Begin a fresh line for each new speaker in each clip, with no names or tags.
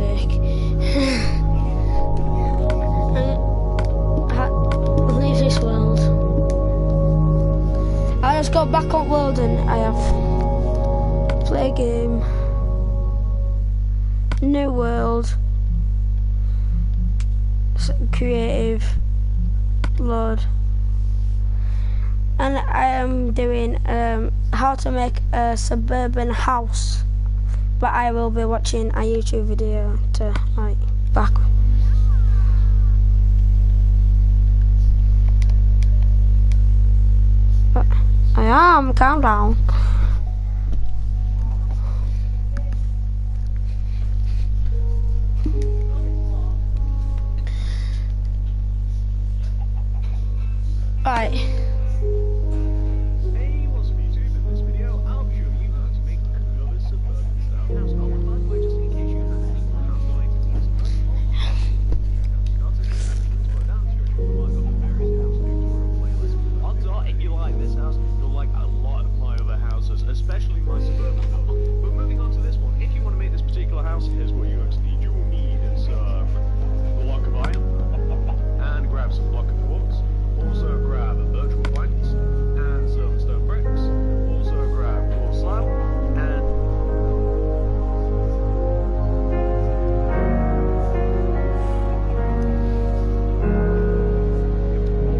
sake. Leave this world. I just got back on world and I have play game. New world. Creative. Load. And I am doing how to make a suburban house. But I will be watching a YouTube video to like back. But I am, calm down. Right.
Hey, what's up YouTube? In this video, I'll show you how to make another suburban style house. Oh, and by the way, just in case you have any more house ideas, odds are, if you like this house, you'll like a lot of my other houses, especially my suburban house. But moving on to this one, if you want to make this particular house, here's what you actually need. You will need a block of iron and grab some block of quartz. Also grab virtual planks and some stone bricks. Also grab quartz slab and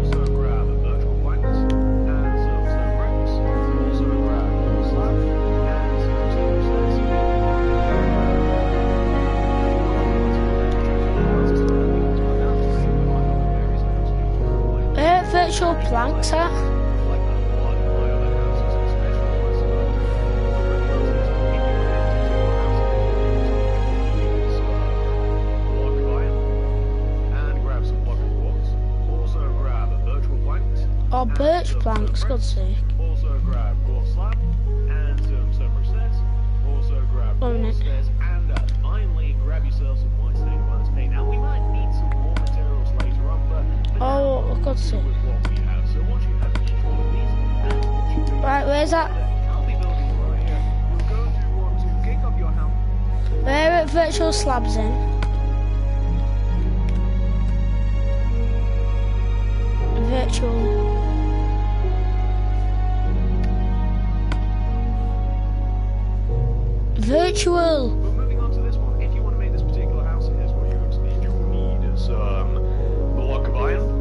also grab virtual planks and some stone bricks. Also grab quartz slab and some stone slabs.
Virtual planks are. Oh, birch planks, God's sake.
Also grab quartz slab and some stone stairs. Also grab quartz stairs and finally grab yourself some white stained glass paint. Now we might need some more materials later on, but
oh, God's sake.
So once you have each one of these, and once you finish,
Right, where's that?
I'll be building it right here. You're going to want to kick off your house.
Where are virtual slabs in? Virtual. Virtual.
But moving on to this one, if you want to make this particular house, here's what you actually need. You will need some block of iron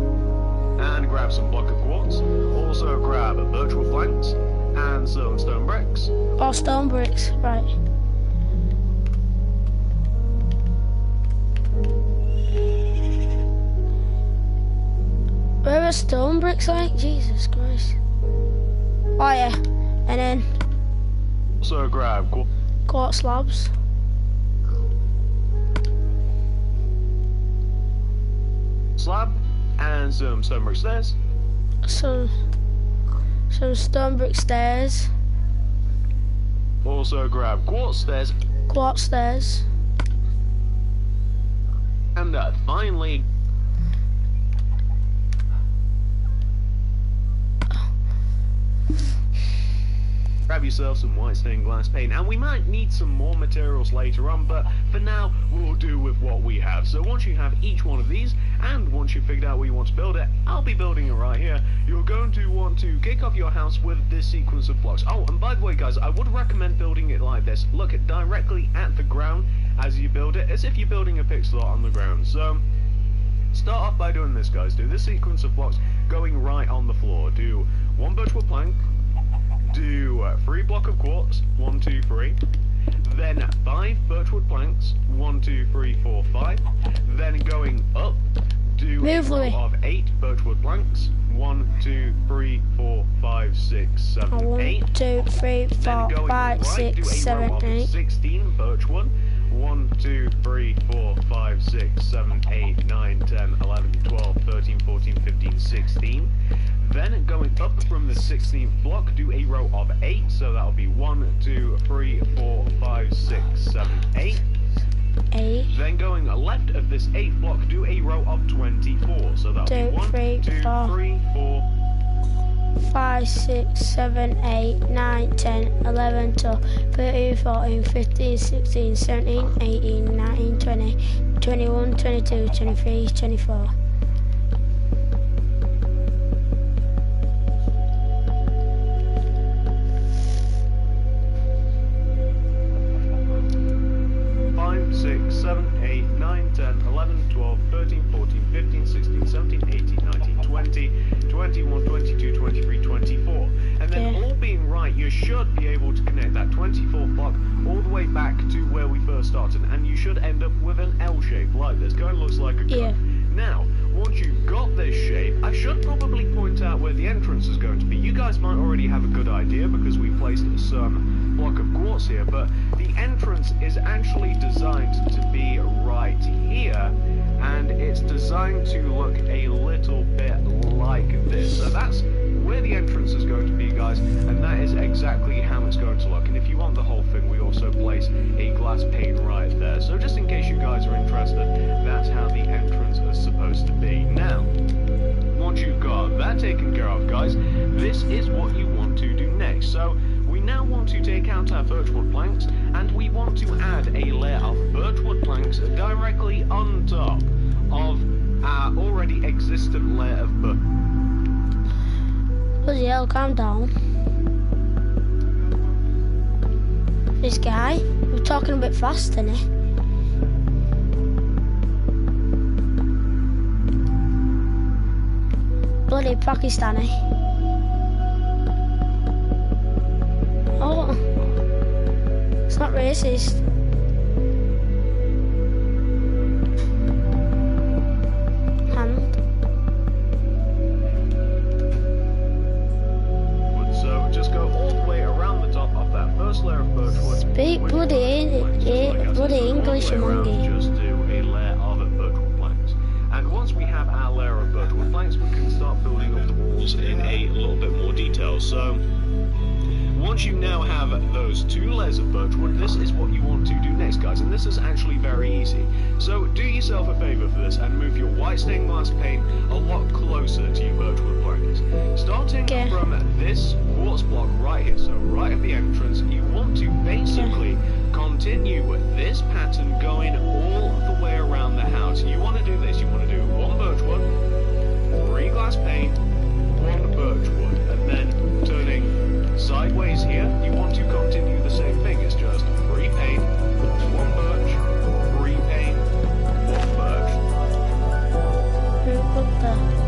and grab some block of quartz. Also grab virtual planks and some stone bricks.
Oh, stone bricks, right. Where are stone bricks like? Jesus Christ. Oh yeah, and then
So grab
quartz slabs.
slab and some stone brick stairs.
Some stone brick stairs.
Also grab quartz stairs.
Quartz stairs.
And finally grab yourself some white stained glass paint, and we might need some more materials later on, but for now we'll do with what we have. So once you have each one of these, and once you've figured out where you want to build it, I'll be building it right here. You're going to want to kick off your house with this sequence of blocks. Oh, and by the way guys, I would recommend building it like this. Look directly at the ground as you build it, as if you're building a pixel art on the ground. So start off by doing this guys. Do this sequence of blocks going right on the floor. Do one virtual plank, do 3 block of quartz, 1, 2, 3, then 5 birchwood planks, 1, 2, 3, 4, 5, then going up, do a row of 8 birchwood planks, 1, 2, 3, 4, 5, 6, 7, 8,
1, 2, 3, 4, 5, 6, 7, 8,
16 birchwood, 1, 2, 3, 4, 5, 6, 7, 8, 9, 10, 11, 12, 13, 14, 15, 16. Then going up from the 16th block, do a row of 8, so that'll be 1, 2, 3, 4, 5, 6, 7, 8.
8.
Then going left of this 8th block, do a row of 24, so that'll be 1, 2, 3, 4,
5, 6, 7, 8, 9, 10, 11, 12, 13, 14, 15, 16, 17, 18, 19, 20, 21, 22, 23, 24.
Should be able to connect that 24th block all the way back to where we first started, and you should end up with an L shape like this. Kind of looks like a cut.
Yeah.
Now, once you've got this shape, I should probably point out where the entrance is going to be. You guys might already have a good idea because we placed some block of quartz here, but the entrance is actually designed to be right here, and it's designed to look a little bit like this. So that's where the entrance is going to be, guys, and that is exactly how it's going to look. And if you want the whole thing, we also place a glass pane right there. So just in case you guys are interested, that's how the entrance is supposed to be. Now, once you've got that taken care of, guys, this is what you want to do next. So we now want to take out our birchwood planks, and we want to add a layer of birchwood planks directly on top of our already existent layer of birch.
Bloody hell, calm down. This guy, we're talking a bit fast, isn't he? Bloody Pakistani. Oh, it's not racist. Hand.
So just go all the way around the top of that first layer of birchwood.
Speak bloody English, monkey.
Just do a layer of birchwood planks. And once we have our layer of birchwood planks, we can start building up the walls in a little bit more detail. So once you now have those two layers of birchwood, this is what you want to do next, guys, and this is actually very easy. So do yourself a favour for this and move your white stained glass pane a lot closer to your birchwood planks. Starting from this quartz block right here, so right at the entrance, you want to basically continue this pattern going all the way around the house. You want to do this, you want to do one birchwood, 3 glass pane, 1 birchwood, and then turning sideways here, you want to continue the same thing. It's just 3 pane, 1 birch, 3 pane, 1 birch.
What the?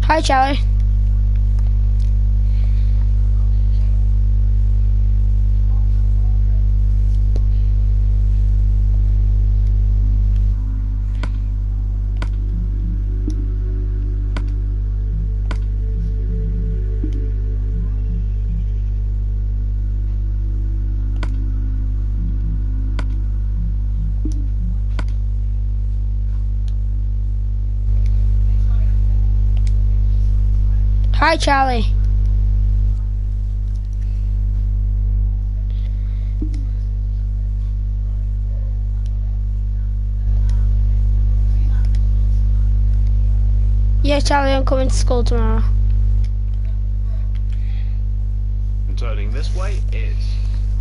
Hi, Charlie. Hi, Charlie. Yeah, Charlie, I'm coming to school tomorrow.
And turning this way, it's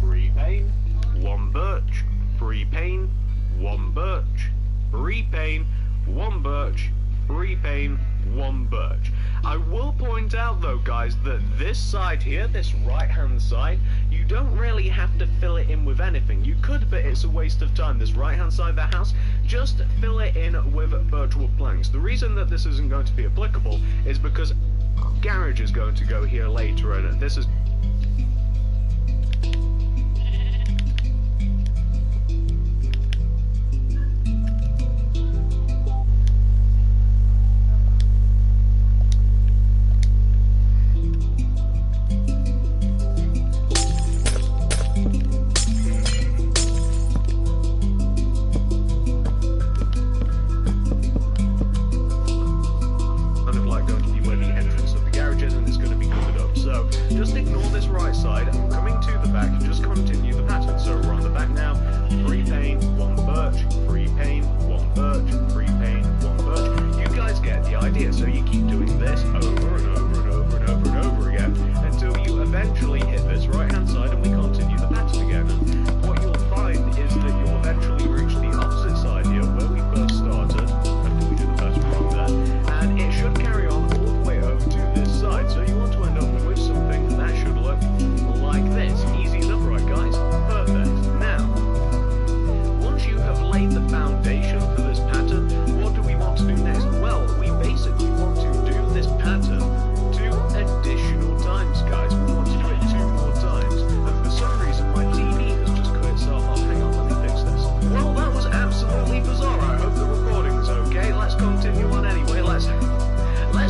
3 pane, 1 birch, 3 pane, 1 birch, 3 pane, 1 birch, 3 pane, 1 birch. I will point out though, guys, that this side here, this right hand side, you don't really have to fill it in with anything. You could, but it's a waste of time. This right hand side of the house, just fill it in with birchwood planks. The reason that this isn't going to be applicable is because garage is going to go here later, and this is just ignore this right side. I'm coming to the back, just continue the pattern. So we're on the back now. 3 pane, 1 birch, 3 pane, 1 birch, 3 pane, 1 birch. You guys get the idea. So you keep doing this over and over and over and over and over again until you eventually hit this right hand side and we continue the pattern again. And what you'll find is that you'll eventually reach the opposite side here where we first started. After we did the pattern wrong there. And it should carry on all the way over to this side. So you want to end up with something that should look like this. Easy enough, right guys? Perfect. Now, once you have laid the foundation for this pattern, what do we want to do next? Well, we basically want to do this pattern 2 additional times, guys. We want to do it 2 more times. And for some reason, my TV has just cut itself off. Hang on, let me fix this. Well, that was absolutely bizarre. I hope the recording's okay. Let's continue on anyway. Let's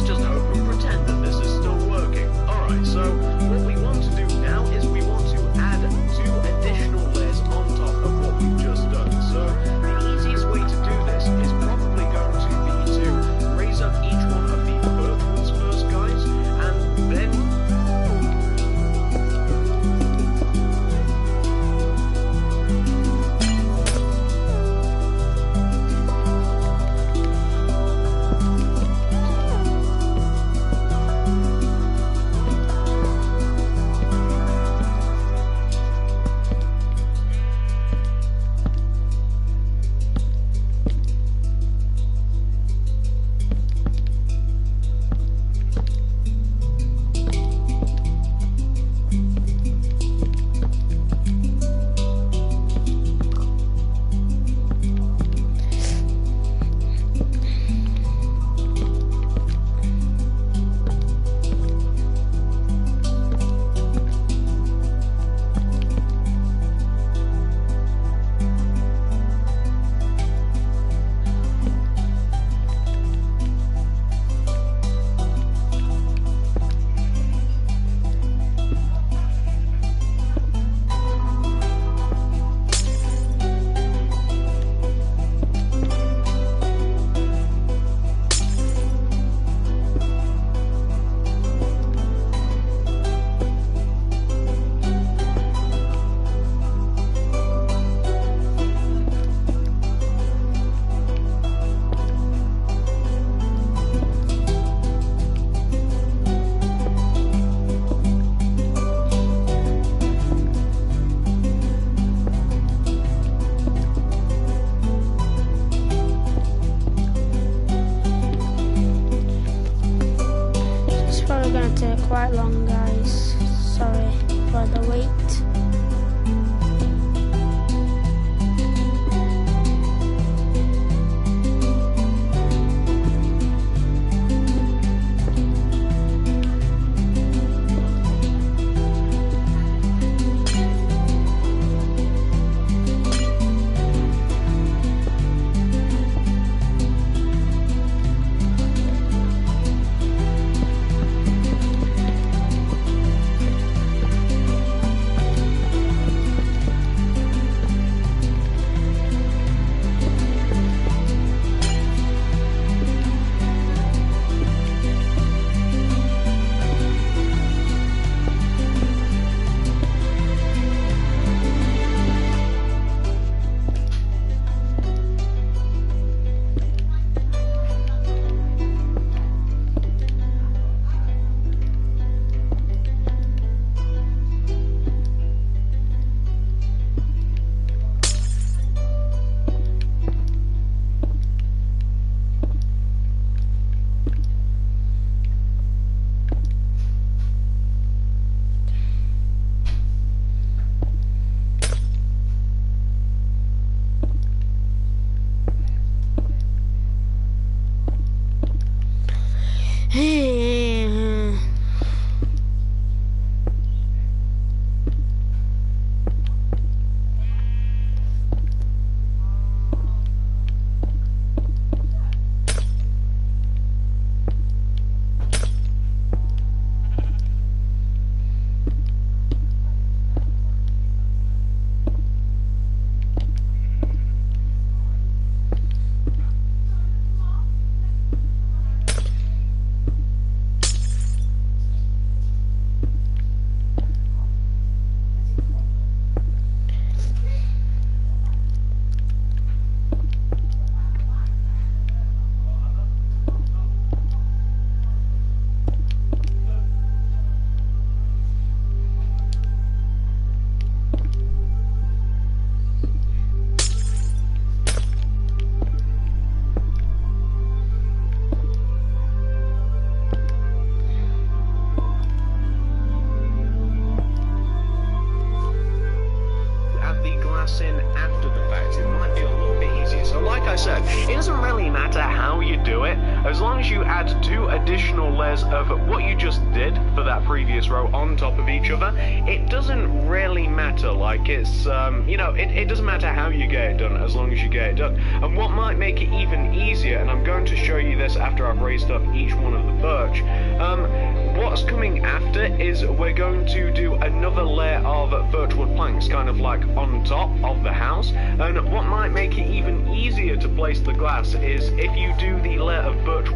just hope and pretend that this is still working. Alright, so what we want to do now is we want to add 2 additional layers on top of what we've just done. So the easiest way to do this is probably going to be to raise up each one of the birchwoods first, guys, and then
Quite long, guys. Sorry for the wait.
In after the fact, it might be a little bit easier. So like I said, it doesn't really matter how you do it, as long as you add 2 additional layers of what you just did for that previous row on top of each other. It doesn't really matter. Like, it's you know, it doesn't matter how you get it done, as long as you get it done. And what might make it even easier, and I'm going to show you this after I've raised up each one of the birch, what's coming after is we're going to do another layer of birchwood planks, kind of like on top of the house. And what might make it even easier to place the glass is if you do the layer of birch.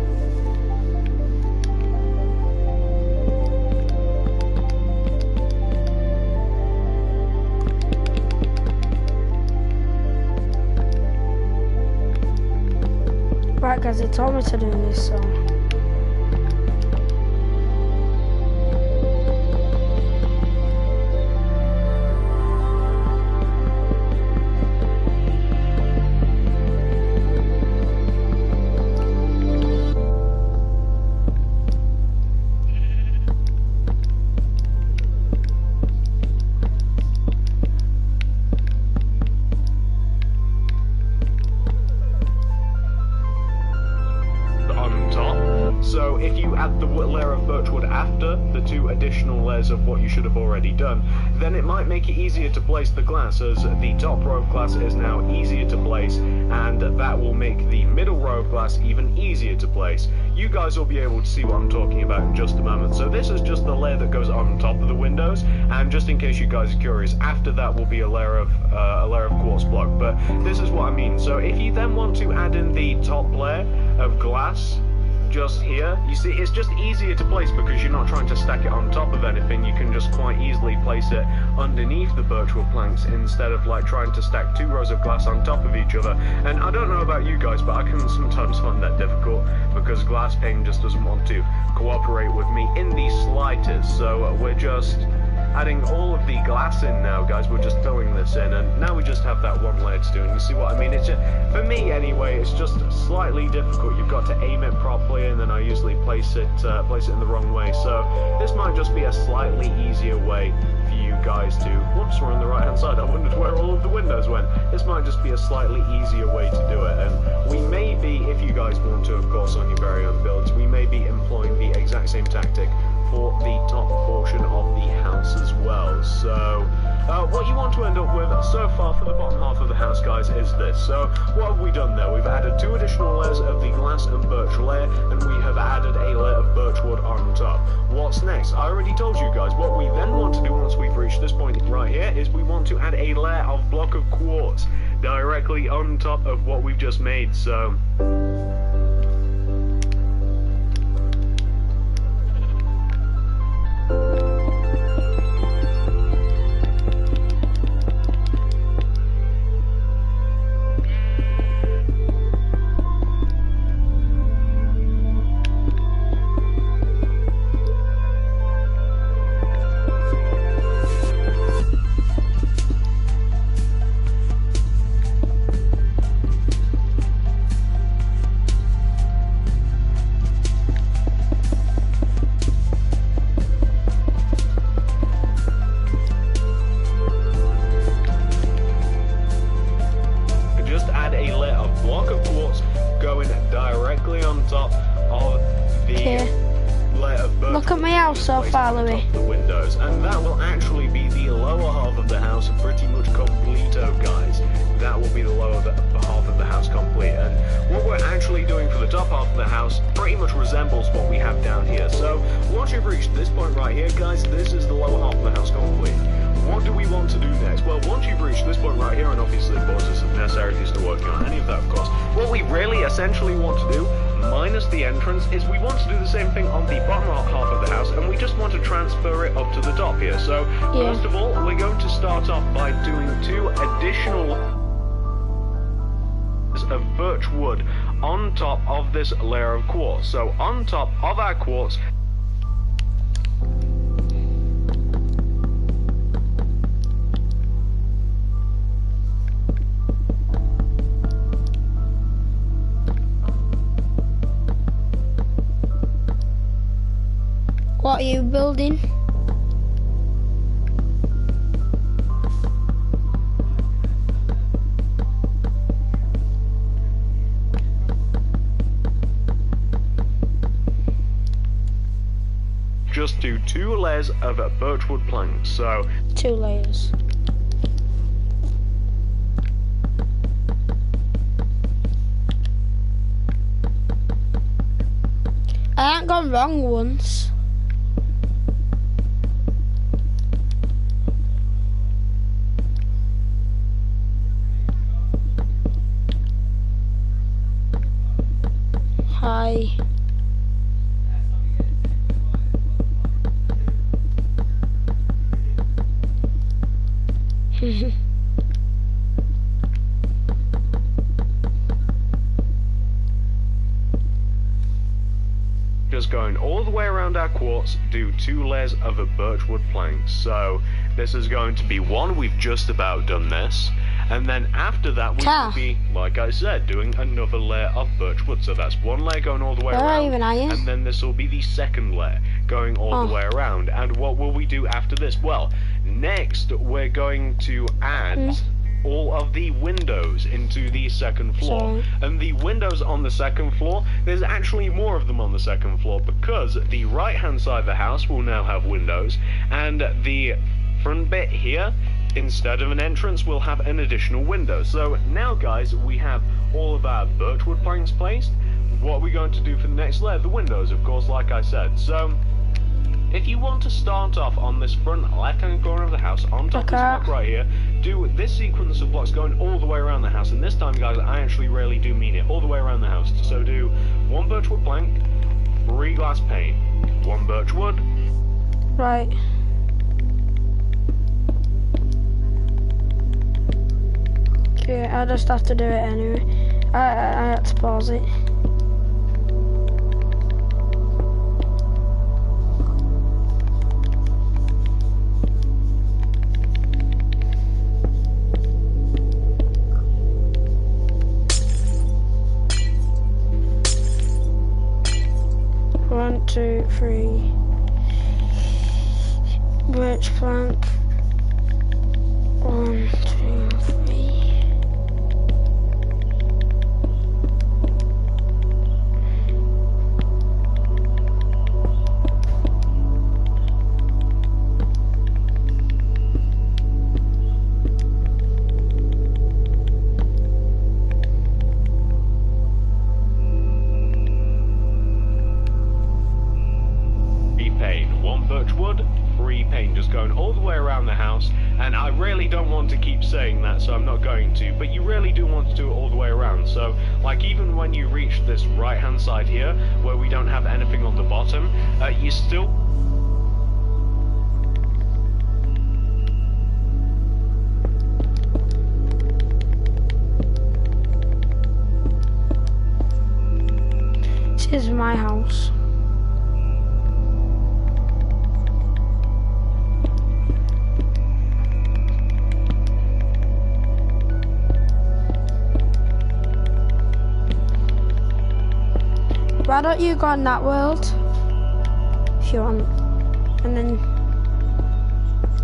Right guys, they told me to do this, so...
So if you add the layer of birchwood after the 2 additional layers of what you should have already done, then it might make it easier to place the glass, as the top row of glass is now easier to place, and that will make the middle row of glass even easier to place. You guys will be able to see what I'm talking about in just a moment. So this is just the layer that goes on top of the windows, and just in case you guys are curious, after that will be a layer of quartz block. But this is what I mean. So if you then want to add in the top layer of glass, just here, you see, it's just easier to place because you're not trying to stack it on top of anything. You can just quite easily place it underneath the birchwood planks instead of like trying to stack 2 rows of glass on top of each other. And I don't know about you guys, but I can sometimes find that difficult because glass pane just doesn't want to cooperate with me in the slightest. So we're just adding all of the glass in now, guys. We're just filling this in, and now we just have that one layer to do. And you see what I mean? It's for me anyway, it's just slightly difficult. You've got to aim it properly, and then I usually place it in the wrong way. So this might just be a slightly easier way for you guys to. Whoops, we're on the right hand side. I wondered where all of the windows went. This might just be a slightly easier way to do it, and we may be, if you guys want to, of course, on your very own builds, we may be employing the exact same tactic for the top portion of the house as well. So what you want to end up with so far for the bottom half of the house, guys, is this. So what have we done there? We've added 2 additional layers of the glass and birch layer, and we have added a layer of birchwood on top. What's next? I already told you guys. What we then want to do once we've reached this point right here is we want to add a layer of block of quartz directly on top of what we've just made. So block of quartz going directly on top of the layer of birch
Look at my house so far, Louie.
the windows, and that will actually be the lower half of the house pretty much completo, guys. That will be the lower half of the house complete, and what we're actually doing for the top half of the house pretty much resembles what we have down here. So once you've reached this point right here, guys, this is the lower half of the house complete. What do we want to do next? Well, once you've reached this point right here, and obviously of course there's some necessities to working on any of that, of course, what we really essentially want to do, minus the entrance, is we want to do the same thing on the bottom half of the house, and we just want to transfer it up to the top here. So first of all, we're going to start off by doing 2 additional of birch wood on top of this layer of quartz. So on top of our quartz,
what are you building?
just do 2 layers of birchwood planks. So
2 layers. I ain't gone wrong once. Hi.
just going all the way around our quartz, do 2 layers of a birchwood plank. So this is going to be 1, we've just about done this, and then after that we will be, like I said, doing another layer of birchwood. So that's 1 layer going all the way around, and then this will be the second layer going all the way around. And what will we do after this? Well, next we're going to add all of the windows into the second floor. And the windows on the second floor, there's actually more of them on the second floor, because the right hand side of the house will now have windows, and the front bit here, instead of an entrance, will have an additional window. So now, guys, we have all of our birchwood planks placed. What are we going to do for the next layer? The windows, of course, like I said. So if you want to start off on this front left-hand corner of the house, on top of this block right here, do this sequence of blocks going all the way around the house. And this time, guys, I actually really do mean it, all the way around the house. So do 1 birchwood plank, 3 glass pane, 1 birchwood.
Right. Okay, I just have to do it anyway. I had to pause it. One, 2, 3. Birch plank. 1, 2, 3.
And I really don't want to keep saying that, so I'm not going to, but you really do want to do it all the way around. So, like, even when you reach this right hand side here, where we don't have anything on the bottom, you still...
This is my house. Why don't you go in that world? If you want. And then...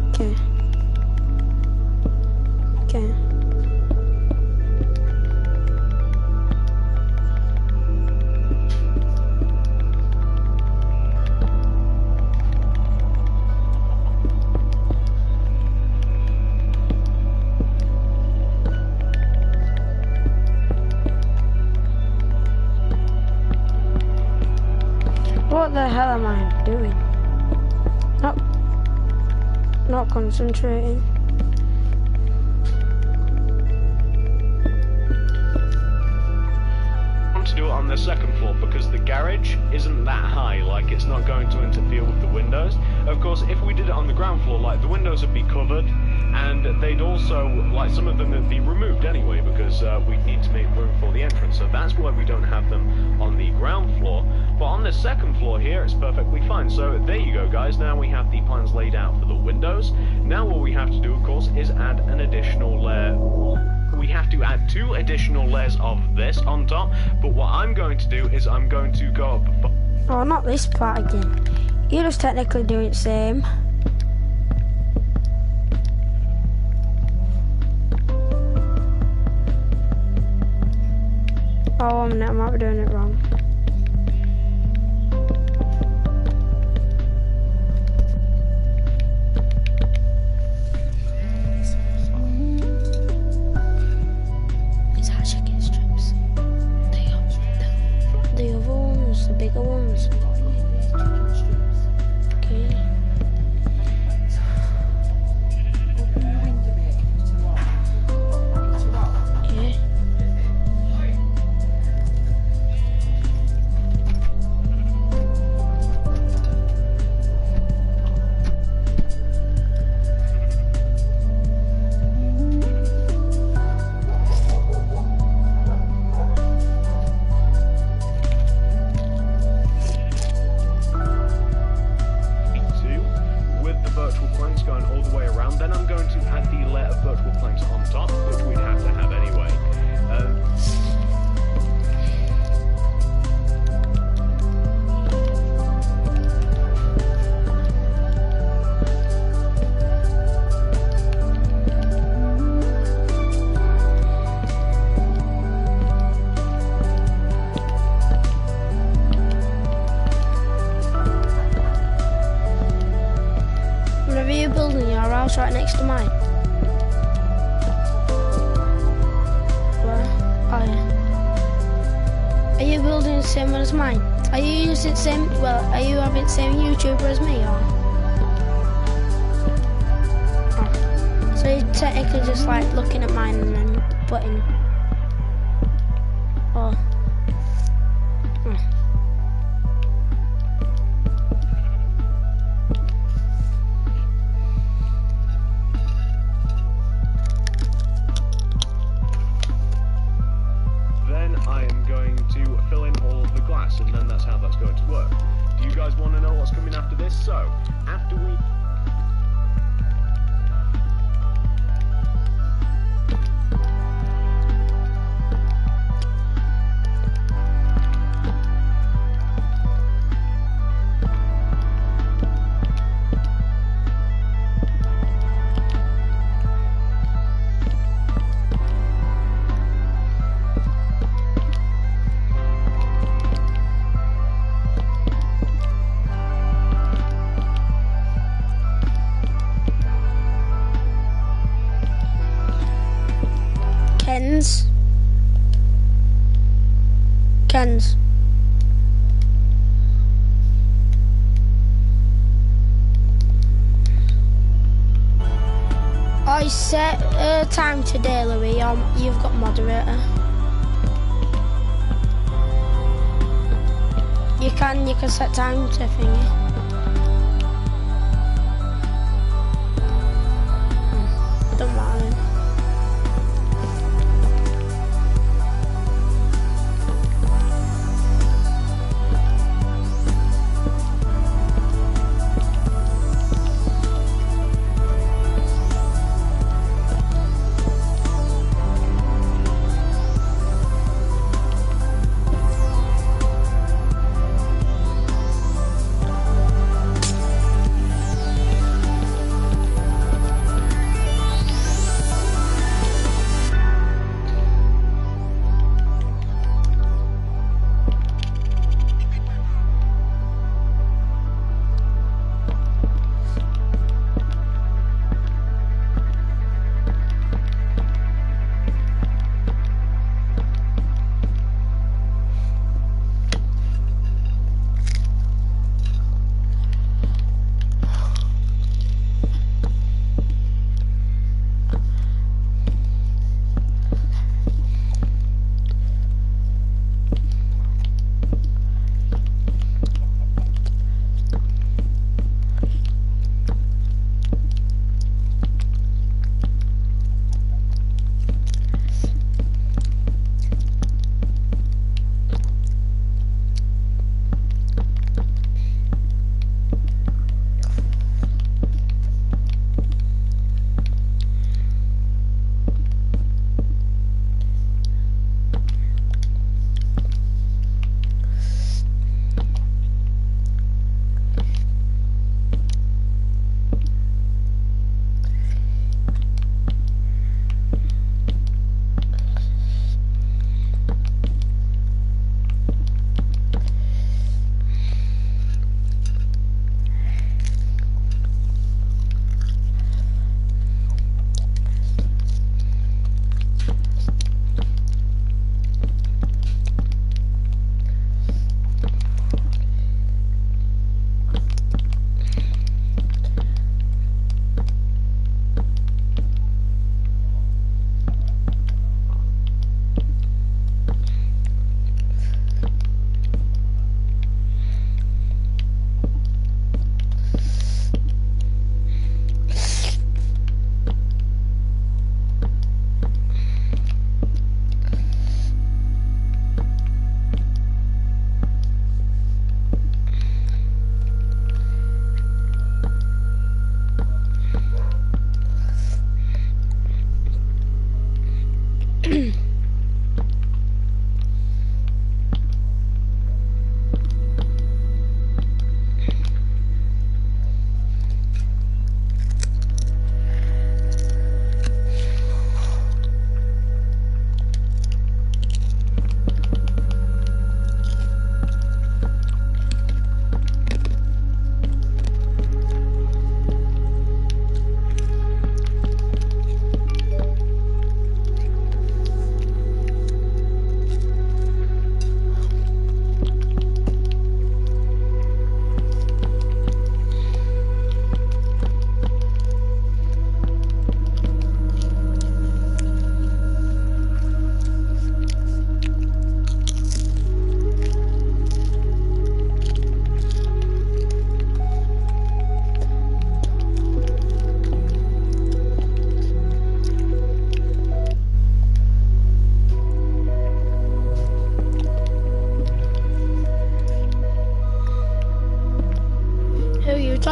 Okay. Okay. What the hell am I doing? Not concentrating.
To do it on the second floor because the garage isn't that high, like it's not going to interfere with the windows. Of course, if we did it on the ground floor, like the windows would be covered and they'd also, like some of them would be removed anyway because we need to make room for the entrance, so that's why we don't have them on the ground floor. But on the second floor here, it's perfectly fine. So there you go, guys. Now we have the plans laid out for the windows. Now what we have to do, of course, is add an additional layer. We have to add 2 additional layers of this on top, but what I'm going to do is I'm going to go up.
Oh, not this part again. You're just technically doing the same. Oh, I might be doing it wrong. The other ones, the bigger ones. Okay.
Open the window, mate. To what?
Yeah.
Going all the way around, then I'm going to add the layer of virtual planks on top, which we'd have to have anyway.
Whenever you're building your house right next to mine. Where? Oh yeah. Are you building the same one as mine? Are you using the same, well, are you having the same YouTuber as me or? Oh. So you're technically just like looking at mine and then putting, oh.
And then that's how that's going to work. Do you guys want to know what's coming after this? So, after we...
Kens. I set a time today, Louie. You've got moderator. You can set time to thingy. Don't matter.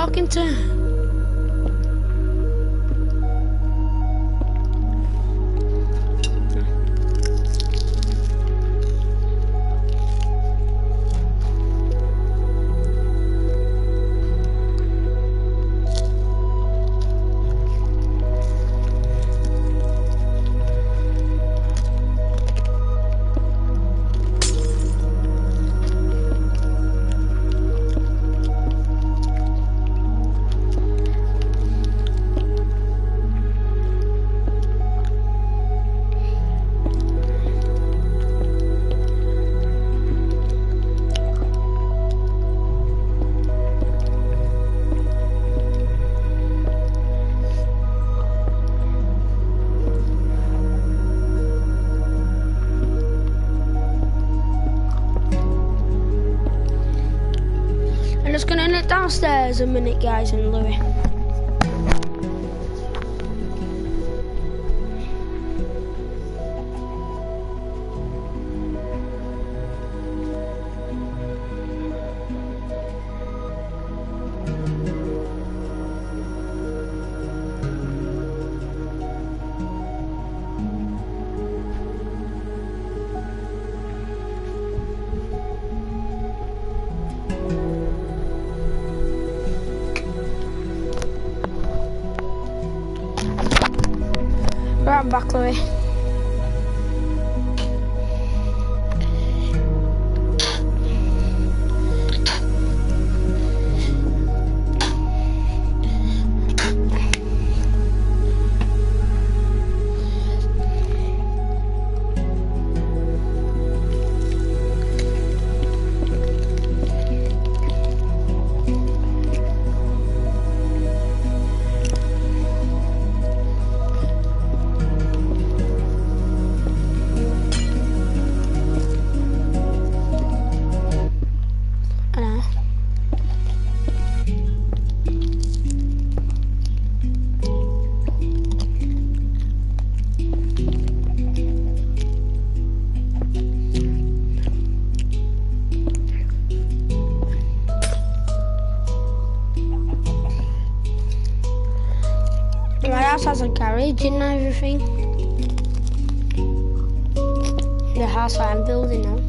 talking to? I'm just gonna nip downstairs a minute, guys, and Louie. Right, I'm back, Louie. My house has a garage and everything. The house I'm building now.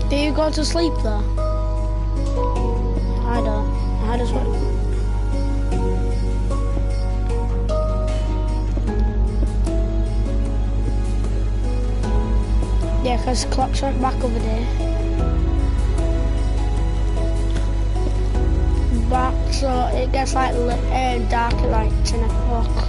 Do you go to sleep there? I don't. I just want. Yeah, because the clocks went back over there. Back, so it gets like dark at like 10 o'clock.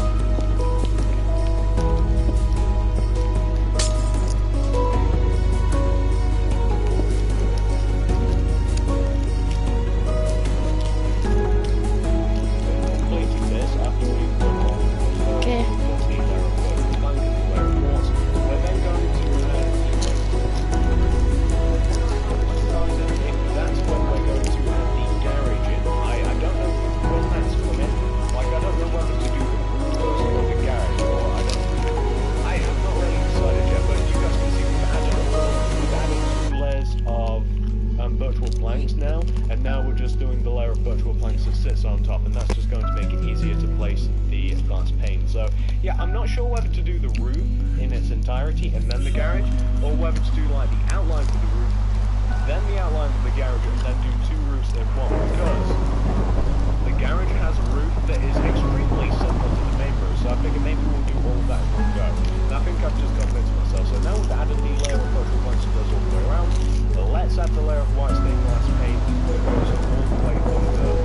now, and now we're just doing the layer of virtual planks that sits on top, and that's just going to make it easier to place the glass pane. So yeah, I'm not sure whether to do the roof in its entirety and then the garage, or whether to do like the outline for the roof, then the outline for the garage, and then do two roofs in one, because the garage has a roof that is extremely similar to the main roof, so I figure maybe we'll do all of that in one go. And I think I've just convinced myself. So now we've added the layer of virtual planks that goes all the way around. So let's add the layer of white stained glass paint that goes all the way under the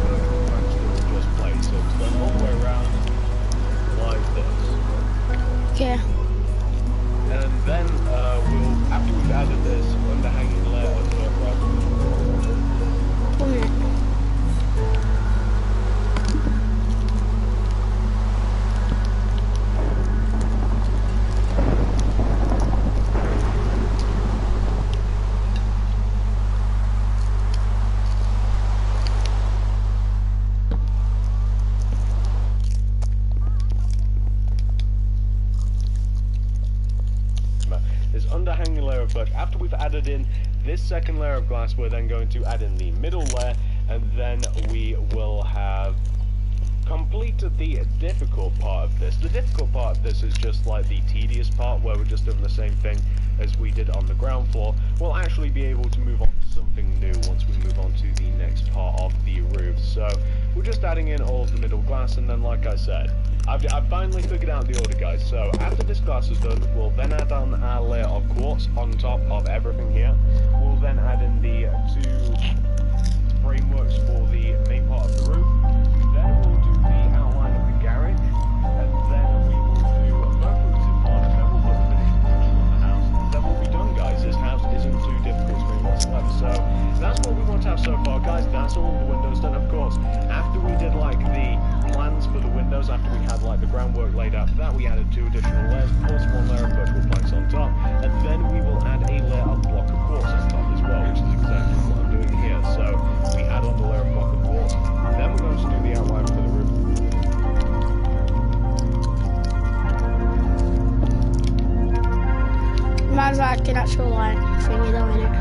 virtual planks that we just placed. So it's going all the way around like this.
Okay.
And then we'll, after we've added this underhanging layer of virtual
1 minute.
this underhanging layer of birch. After we've added in this second layer of glass, we're then going to add in the middle layer, and then we will have completed the difficult part of this. The difficult part of this is just like the tedious part, where we're just doing the same thing as we did on the ground floor. We'll actually be able to move on to something new once we move on to the next part of the roof. So we're just adding in all of the middle glass, and then like I said, I've finally figured out the order, guys. So after this glass is done, we'll then add on our layer of quartz on top of everything here. We'll then add in the two frameworks for the main part of the roof. Then we'll do the outline of the garage, and then we will do both roofs in one, and then we'll put the finishing touches on the house, and then we'll be done, guys. This house isn't too difficult to do whatsoever. So that's what we want to have so far, guys. That's all the windows done, of course. After we did like the plans for the windows, after we had like the groundwork laid out for that, we added two additional layers, plus one layer of virtual planks on top, and then we will add a layer of block of quartz on top as well, which is exactly what I'm doing here. So we add on the layer of block of quartz, and then we're going to do the outline for the roof.
Mine's like an actual like thingy though, innit?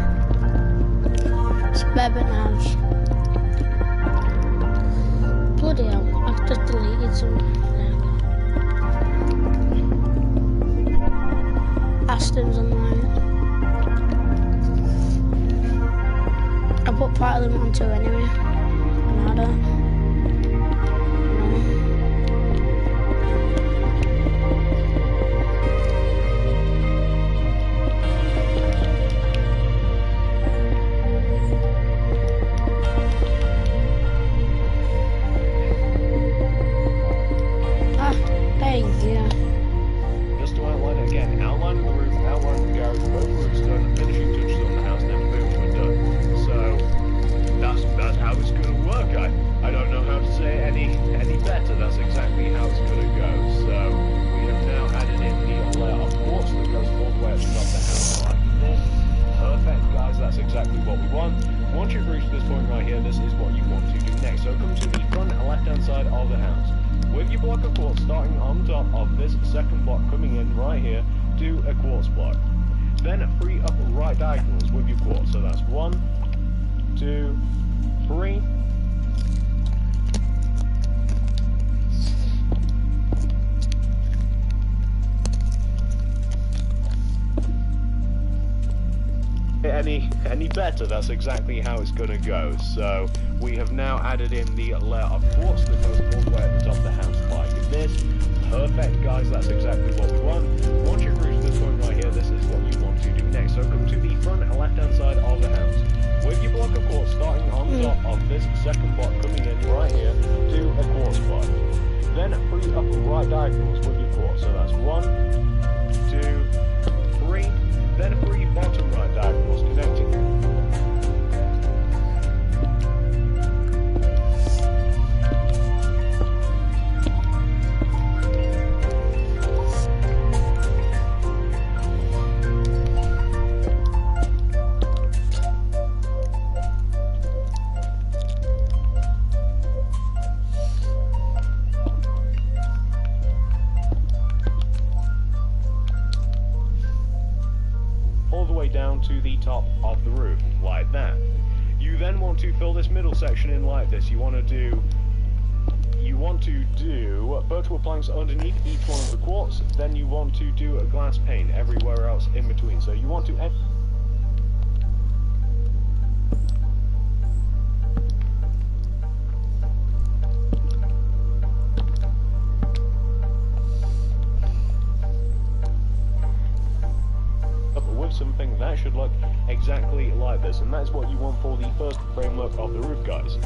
Suburban house. Bloody hell, I've just deleted some. Aston's on mine. I put part of them on too anyway. And I don't.
Once you've reached this point right here, this is what you want to do next. So come to the front and left-hand side of the house. With your block of quartz starting on top of this second block coming in right here, do a quartz block. Then 3 up right diagonals with your quartz. So that's 1, 2, 3. Any better, that's exactly how it's going to go. So we have now added in the layer of quartz that goes all the way at the top of the house like this. Perfect, guys, that's exactly what we want. Once you've reached this point right here, this is what you want to do next. So come to the front and left-hand side of the house. With your block of quartz starting on top of this second block coming in right here, do a quartz block. Then 3 up right diagonals with your quartz. So that's 1, 2, 3. Then 3 bottom right diagonals connecting. All the way down to the top of the roof, like that. then want to fill this middle section in like this. You want to do birchwood planks underneath each one of the quartz, then you want to do a glass pane everywhere else in between. So you want to with something that should look exactly like this, and that's what you want for the first framework of the roof, guys.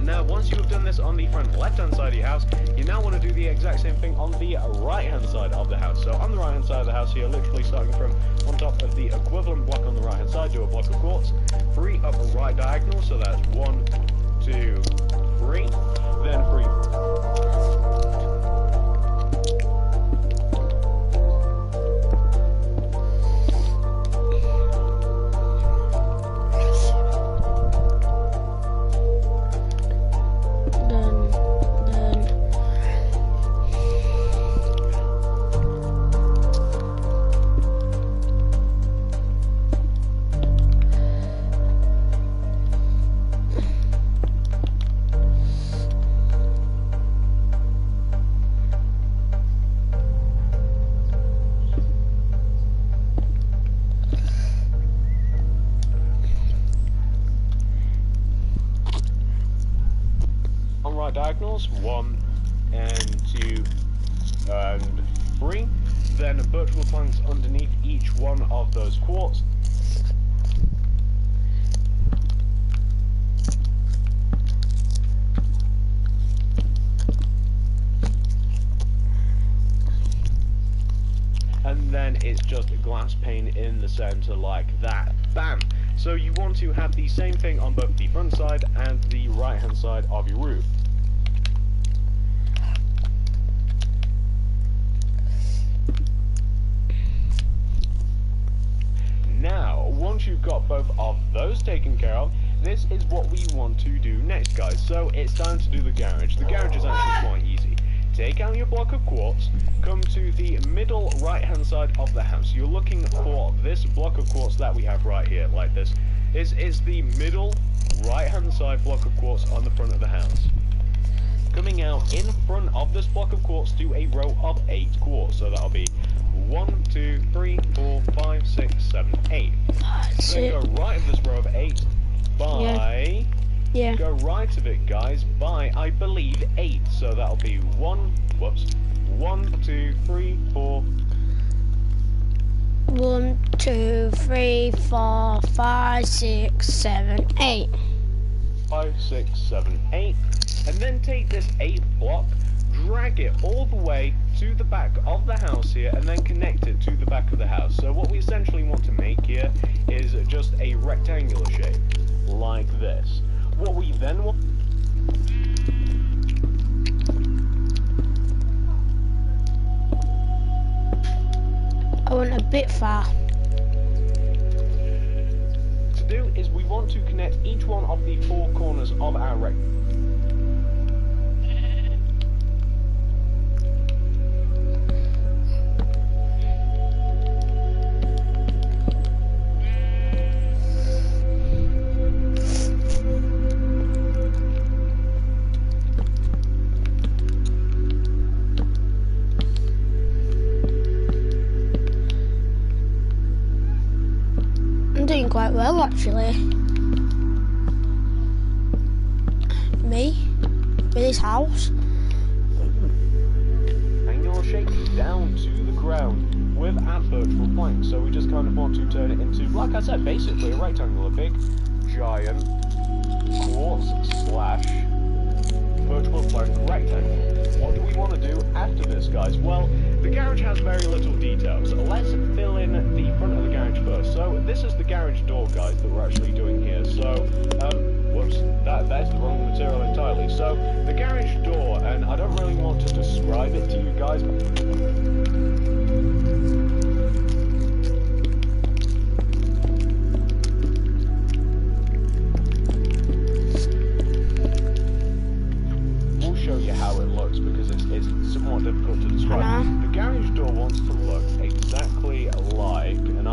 Now, once you have done this on the front left-hand side of your house, you now want to do the exact same thing on the right-hand side of the house. So on the right-hand side of the house here, literally starting from on top of the equivalent block on the right-hand side, do a block of quartz, 3 up a right diagonal, so that's 1, 2, 3, then 3. Diagonals 1 and 2 and 3, then birchwood planks underneath each one of those quartz. And then it's just a glass pane in the center like that. Bam! So you want to have the same thing on both the front side and the right hand side of your roof. Now, once you've got both of those taken care of, this is what we want to do next, guys. So it's time to do the garage. The garage is actually quite easy. Take out your block of quartz, come to the middle right hand side of the house. You're looking for this block of quartz that we have right here, like this. It's the middle right hand side block of quartz on the front of the house. Coming out in front of this block of quartz, do a row of 8 quartz. So that'll be 1, 2, 3, 4, 5, 6, 7, 8. Then go right of this row of 8 by...
Yeah.
Go right of it, guys, by, I believe, 8. So that'll be 1, 2, 3, 4...
1, 2, 3, 4, 5, 6, 7, 8.
5, 6, 7, 8. And then take this 8th block, drag it all the way to the back of the house here, and then connect it to the back of the house. So what we essentially want to make here is just a rectangular shape, like this. What we then want...
I went a bit far.
To do is we want to connect each one of the 4 corners of our rectangle.
Doing quite well, actually. Me, with this house.
Angular shape down to the ground with our birchwood planks. So we just kind of want to turn it into, like I said, basically a rectangle, a big, giant quartz slash birchwood plank rectangle. What do we want to do after this, guys? Well, the garage has very little details. Let's fill in the front of the garage first. So this is the garage door, guys, that we're actually doing here. So, whoops, that's the wrong material entirely. So the garage door, and I don't really want to describe it to you guys. How it looks, because it's somewhat difficult to describe. The garage door wants to look exactly like, and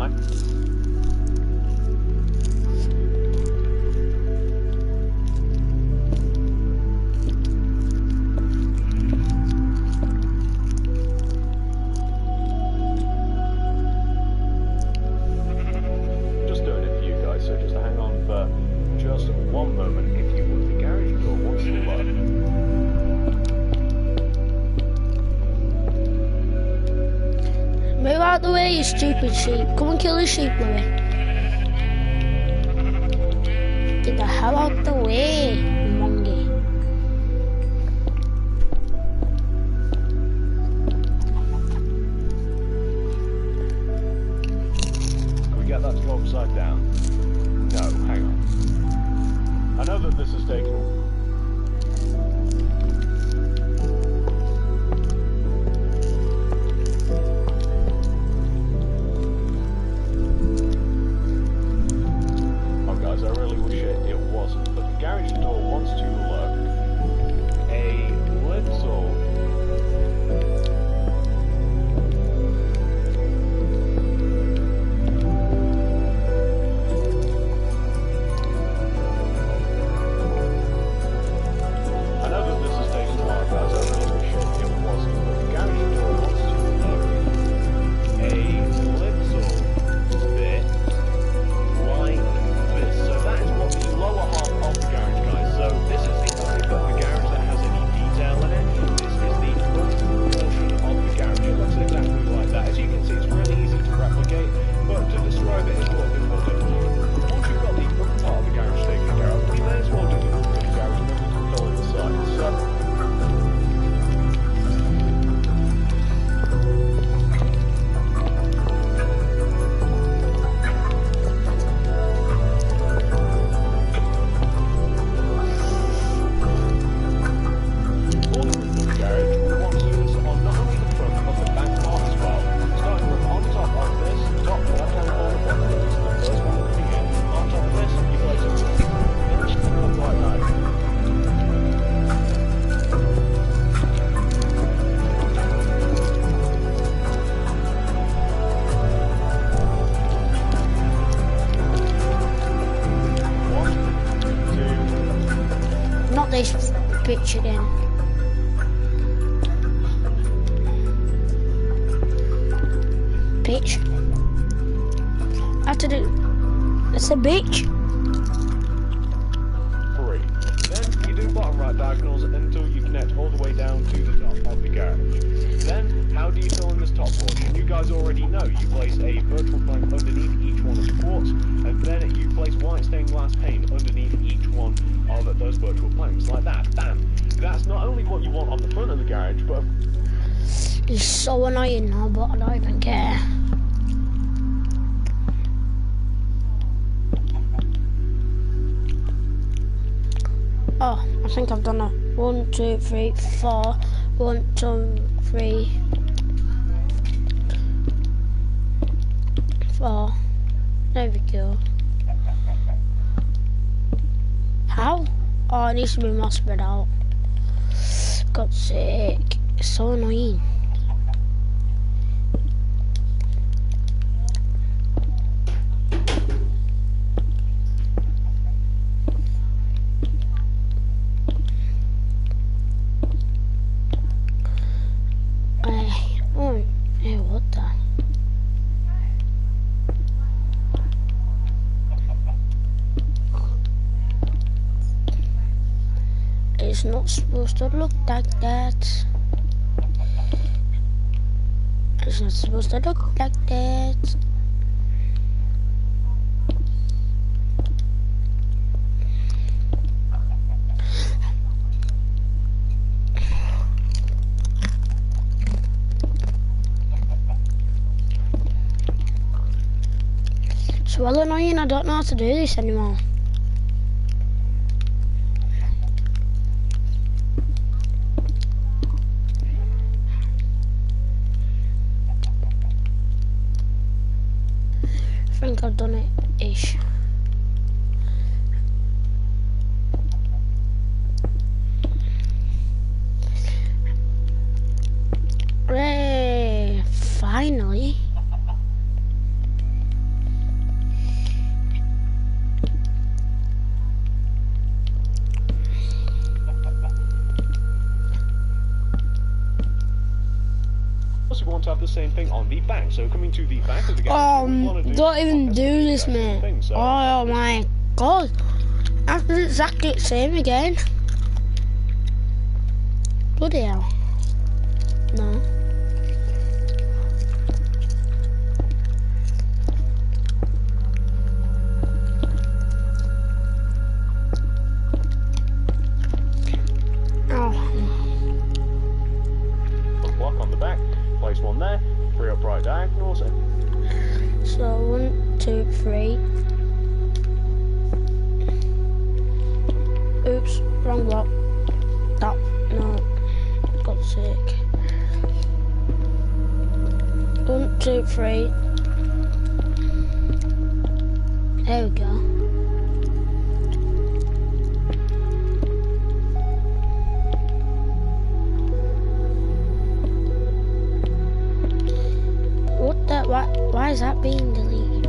the way, you stupid sheep. Come and kill the sheep, Louie. Get the hell out the way, monkey.
Can we get that to go upside down? No, hang on. I know that this is taking... Oh guys, I really wish it wasn't, but the garage door wants to look a little... I know that this is taking a while, guys. I really wish it wasn't, but the garage door wants to look a little bit like this. So that is what the lower half of the garage, guys. So this is the only bit of the garage that has any detail in it. This is the front portion of the garage. It looks exactly like that. As you can see, it's really easy to replicate, but to describe it is a little bit more difficult. Once you've got the front part of the garage taken care of, you may as well do the front of the garage and then we can fill in the sides. So
Not this bitch again. Bitch. I have to do... It's a bitch.
3. Then you do bottom right diagonals until you connect all the way down to the top of the garage. Then, how do you fill in this top portion? You guys already know. You place a virtual plank underneath each one of the quartz, and then you place white stained glass paint underneath each one of those virtual planks, like that. Bam! That's not only what you want on the front of the garage, but...
It's so annoying now, but I don't even care. Oh, I think I've done a 1, 2, 3, 4. 1, 2, 3, 4. There we go. How? Oh, it needs to be more spread out. God's sake. It's so annoying. Oh, hey, what the? It's not supposed to look like that. It's not supposed to look like that. It's well annoying, I don't know how to do this anymore. I think I've done it-ish. Hooray! Finally.
We want to have the same thing on the back. So coming to the back of the garage,
don't even do this, man. Oh my god. That's exactly the same again. Bloody hell. No. Wrong block. That, no. God's sake. 1, 2, 3. There we go. What the? Why is that being deleted?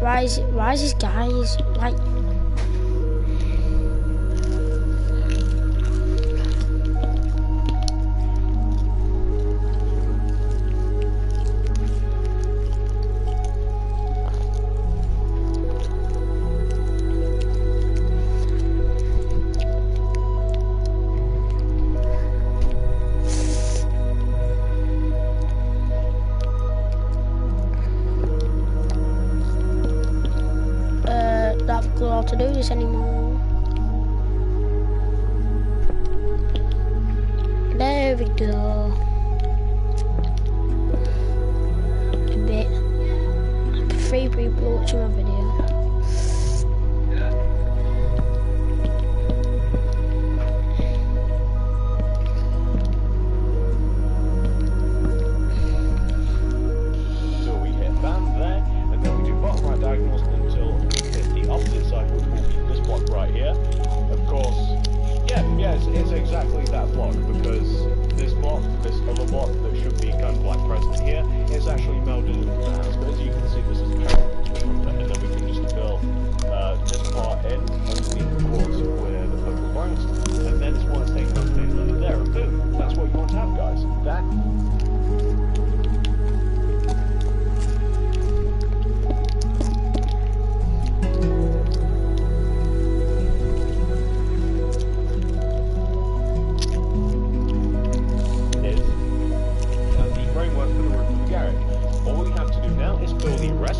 Why is this guy's like? Not allowed to do this anymore. There we go. A bit. 3 people watching my video.
So we hit band there, and then we do bottom right diagonals until we hit the opposite side, which will be this block right here. Of course, it's exactly that block, because this block, this other block that should be kind of like present here, is actually melded into the house. But as you can see, this is parallel from there, and then we can just fill this part in underneath the walls with the purple browns, and then it's one thing under there, and boom, that's what you want to have, guys. That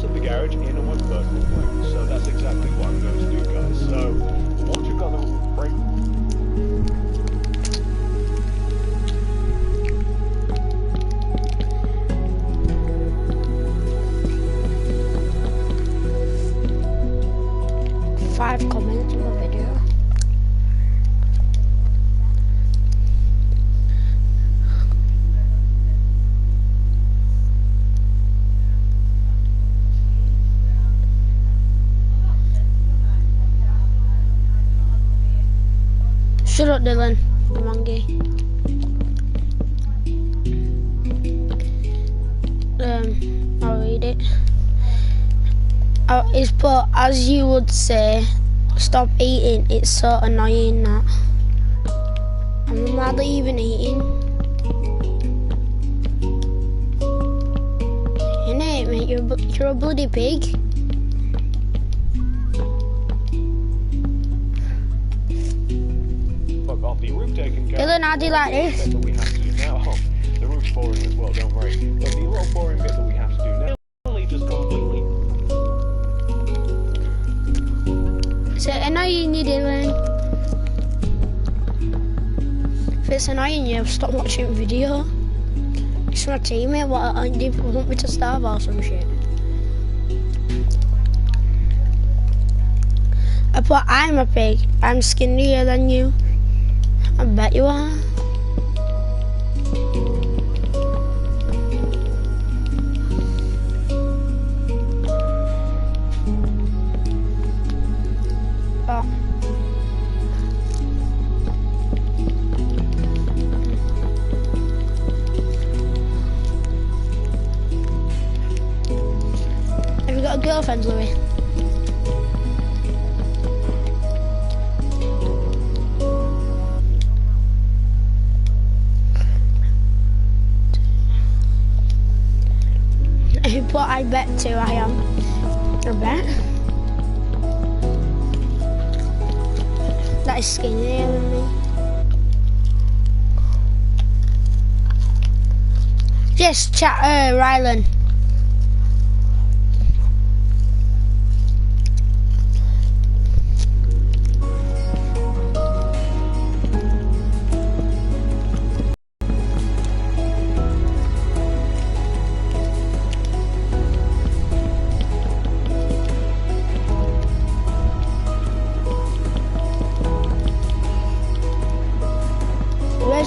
of the garage in a wood vertical frame. So that's exactly what I'm going to do, guys. So once you've got the frame,
Five comments on the video. Shut up, Dylan. Monkey. I'll read it. It's put, as you would say, stop eating. It's so annoying that. I'm hardly even eating. Innit, mate? You're a bloody pig.
Of the roof taken care of.
Dylan, how do you like this?
That we have to do now. Oh, the roof's boring as well, don't worry. But the little boring bit that we have to do now, only just completely.
Is it annoying you, Dylan? If it's annoying you, stop watching the video. It's my teammate, they want me to starve or some shit. But I'm a pig. I'm skinnier than you. I bet you are. Oh. Have you got a girlfriend, Louie? But I bet too I am. I bet. That is skinnier than me. Yes, chat, Rylan.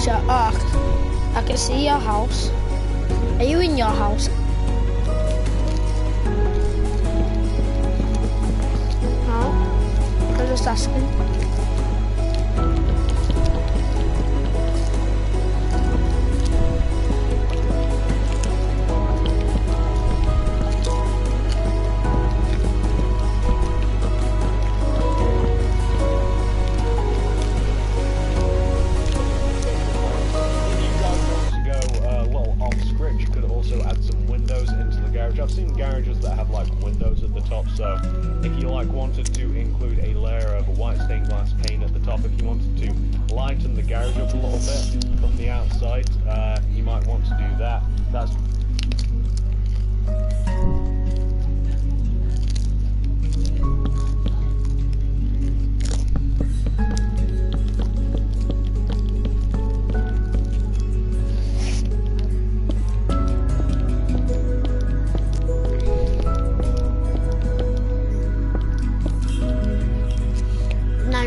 So, I can see your house. Are you in your house? No. I'm just asking.
I've seen garages that have like windows at the top, so if you like wanted to include a layer of white stained glass paint at the top, if you wanted to lighten the garage up a little bit from the outside, you might want to do that. That's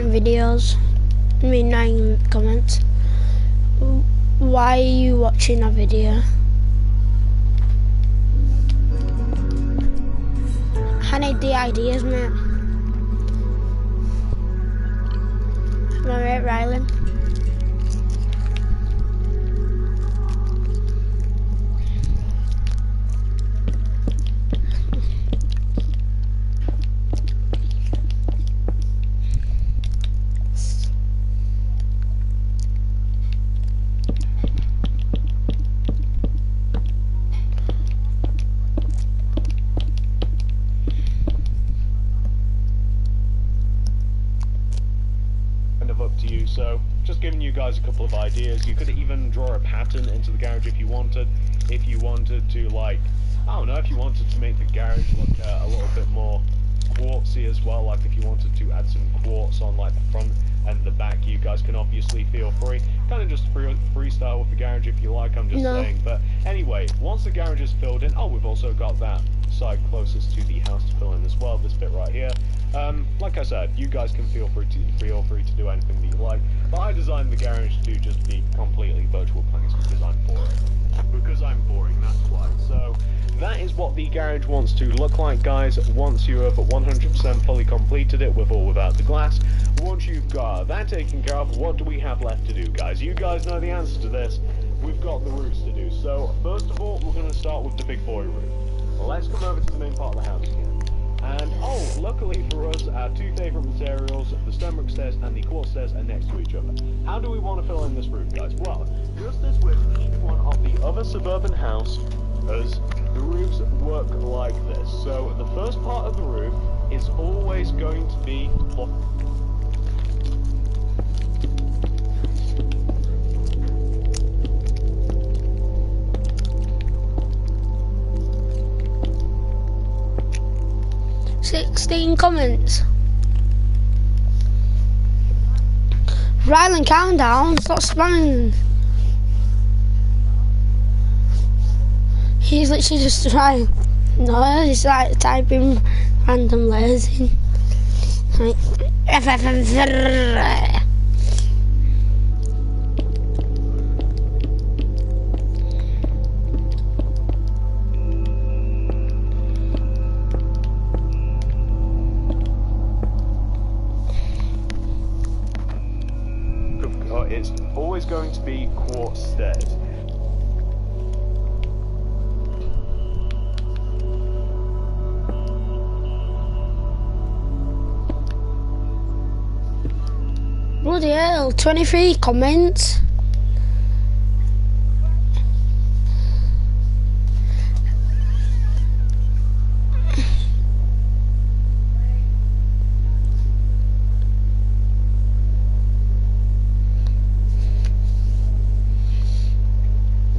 videos, 9 comments. Why are you watching a video? I need the ideas, mate. Am I right, Rylan?
up to you, so just giving you guys a couple of ideas. You could even draw a pattern into the garage if you wanted to, like, I don't know, if you wanted to make the garage look a little bit more quartzy as well, like if you wanted to add some quartz on like the front and the back, you guys can obviously feel free, kind of just freestyle with the garage if you like, I'm just saying. But anyway, once the garage is filled in, we've also got that side closest to the house to fill in as well, this bit right here. Like I said, you guys can feel free to do anything that you like, but I designed the garage to just be completely virtual planks because I'm boring, that's why. So that is what the garage wants to look like, guys, once you have 100% fully completed it, with or without the glass. Once you've got that taken care of, what do we have left to do, guys? You guys know the answer to this. We've got the roofs to do. So first of all, we're going to start with the big boy roof. Let's come over to the main part of the house again. And luckily for us, our two favourite materials, the stonebrick stairs and the quartz stairs, are next to each other. How do we want to fill in this roof, guys? Well, just as with each one of the other suburban houses, the roofs work like this. So the first part of the roof is always going to be
16 comments. Rylan, calm down. Stop spamming. He's literally just trying. No, he's like typing random letters in. Like,
it's always going to be quartz stairs.
Bloody hell, 23 comments.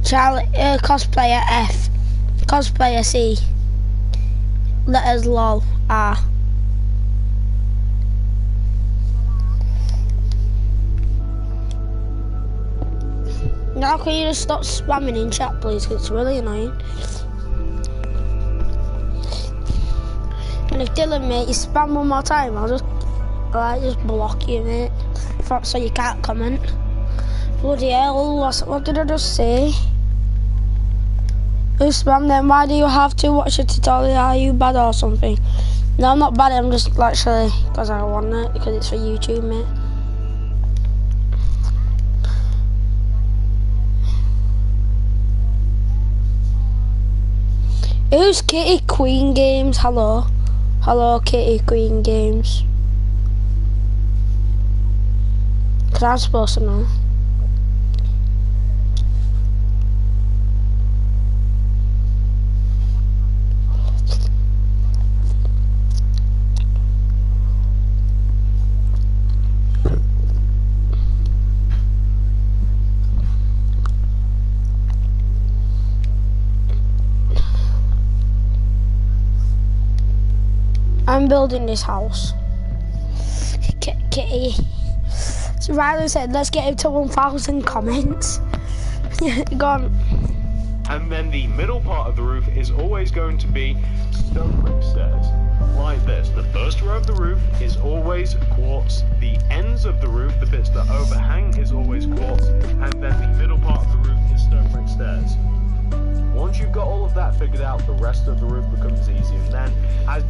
Charlie, cosplayer F, cosplayer C, letters lol R. Now can you just stop spamming in chat, please, because it's really annoying. And if Dylan, mate, you spam one more time, I'll just block you, mate, so you can't comment. Bloody hell, what did I just say? You spam them, why do you have to watch a tutorial? Are you bad or something? No, I'm not bad, I'm just actually, because I want it, because it's for YouTube, mate. Who's Kitty Queen Games? Hello. Hello, Kitty Queen Games. Because I'm supposed to know. I'm building this house. Kitty. So Riley said, let's get him to 1,000 comments. Go on.
And then the middle part of the roof is always going to be stone brick stairs, like this. The first row of the roof is always quartz. The ends of the roof, the bits that overhang, is always quartz. And then the middle part of the roof is stone brick stairs. Once you've got all of that figured out, the rest of the roof becomes easy. And then, as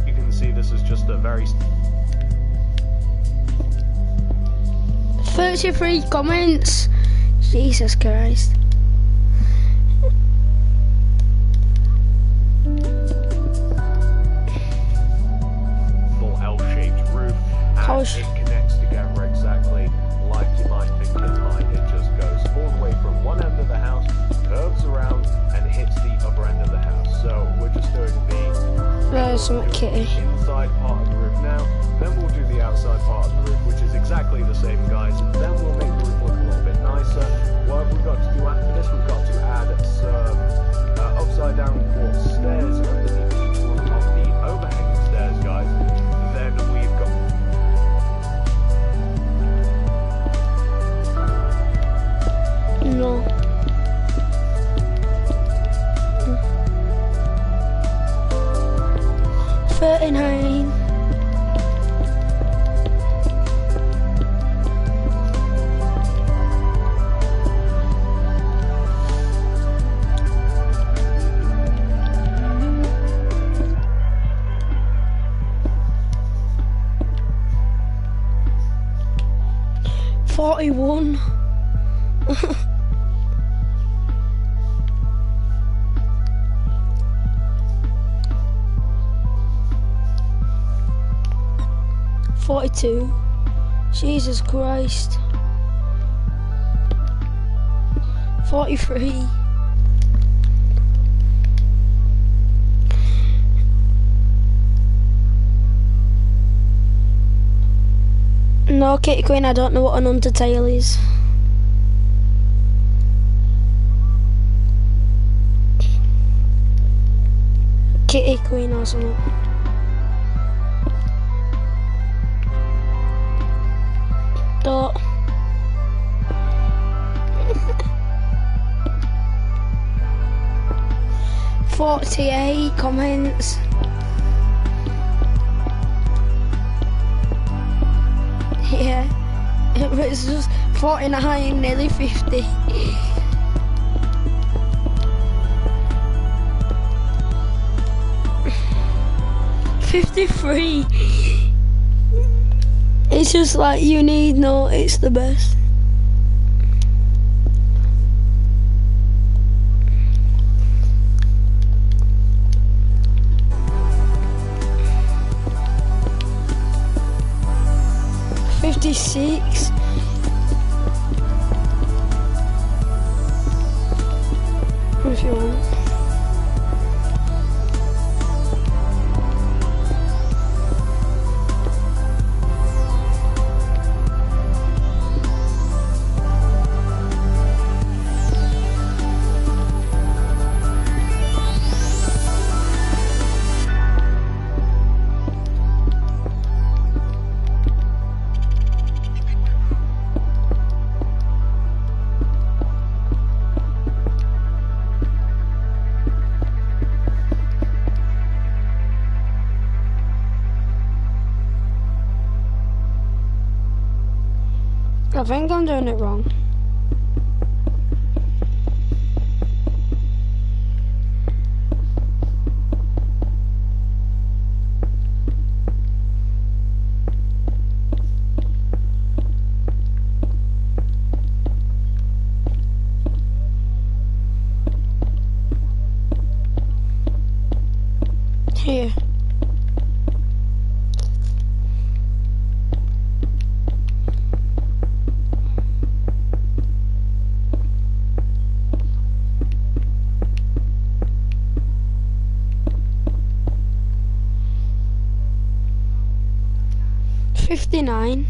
you can see, this is just a very
33 comments. Jesus Christ.
It connects together exactly like you might think it might. It just goes all the way from one end of the house, curves around, and hits the other end of the house. So we're just doing the inside part of the roof now, then we'll do the outside part of the roof, which is exactly the same, guys, and then we'll make the roof look a little bit nicer. What have we got to do after this? We've got to add some upside down quartz stairs underneath each one of the overhanging stairs, guys. Then we've got
no. 39. $41. 42. Jesus Christ. 43. No, Kitty Queen, I don't know what an undertale is. Kitty Queen or something. Don't. $48 comments. Yeah, it's just 49, nearly 50. $53. It's just like you need no, it's the best. $56. If you want. I think I'm doing it wrong. Here. $59.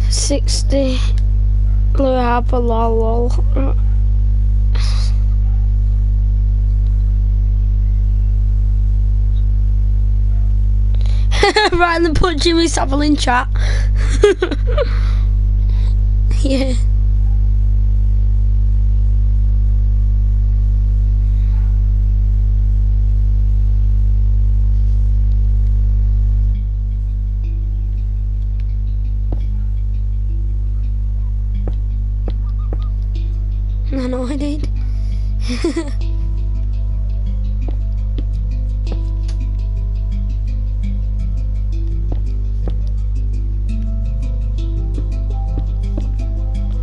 60. Louie Harper, lol. Right, then put Jimmy Savile in chat. Yeah. I know I did.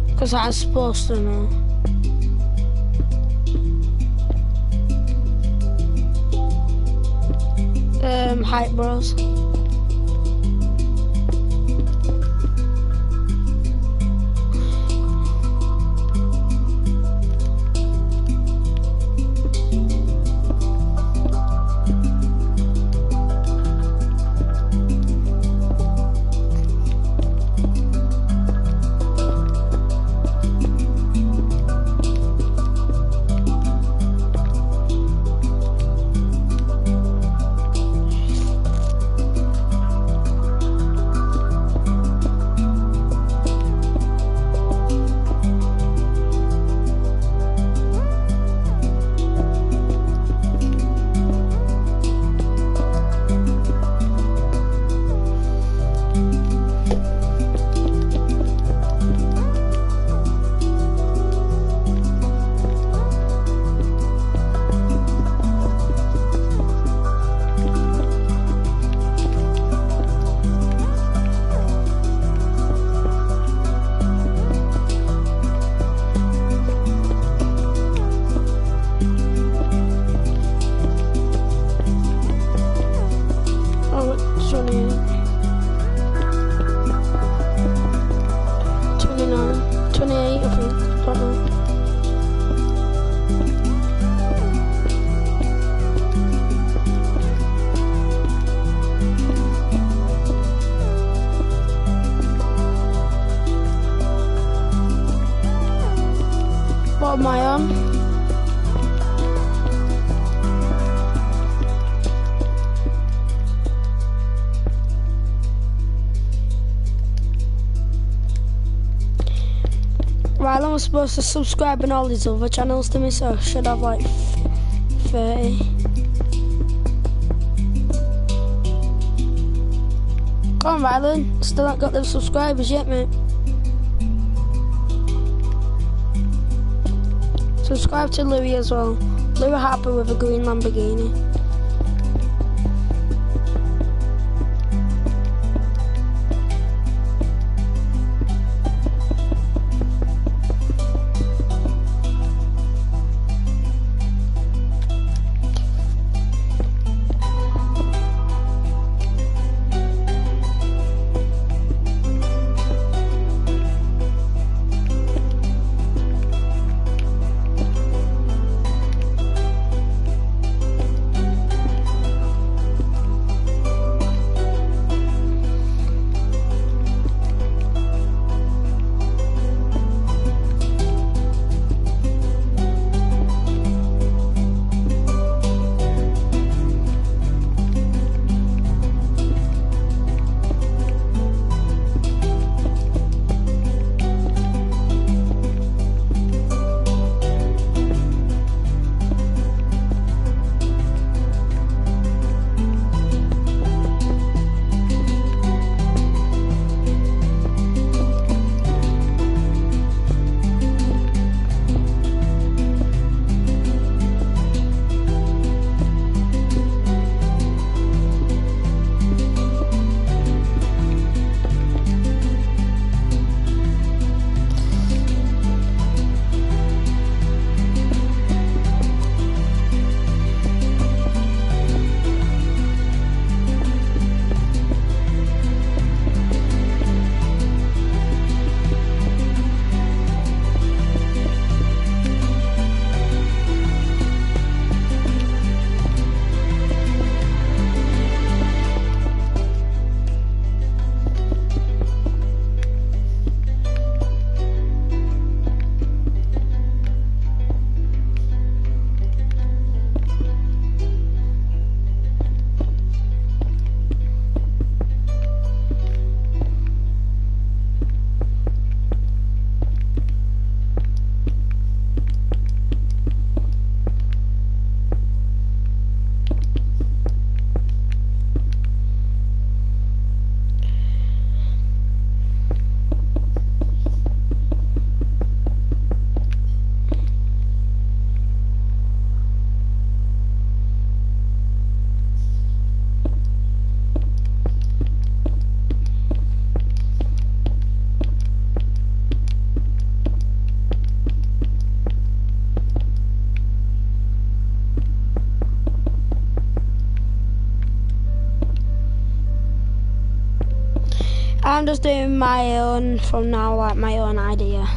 Because I was supposed to know. Hype Bros. What am I on? Right, I'm supposed to subscribe on all these other channels to me, so I should have like 30. Come on, Rylan, still not got them subscribers yet, mate. Subscribe to Louie as well. Louie Harper with a green Lamborghini. I'm just doing my own from now, like my own idea.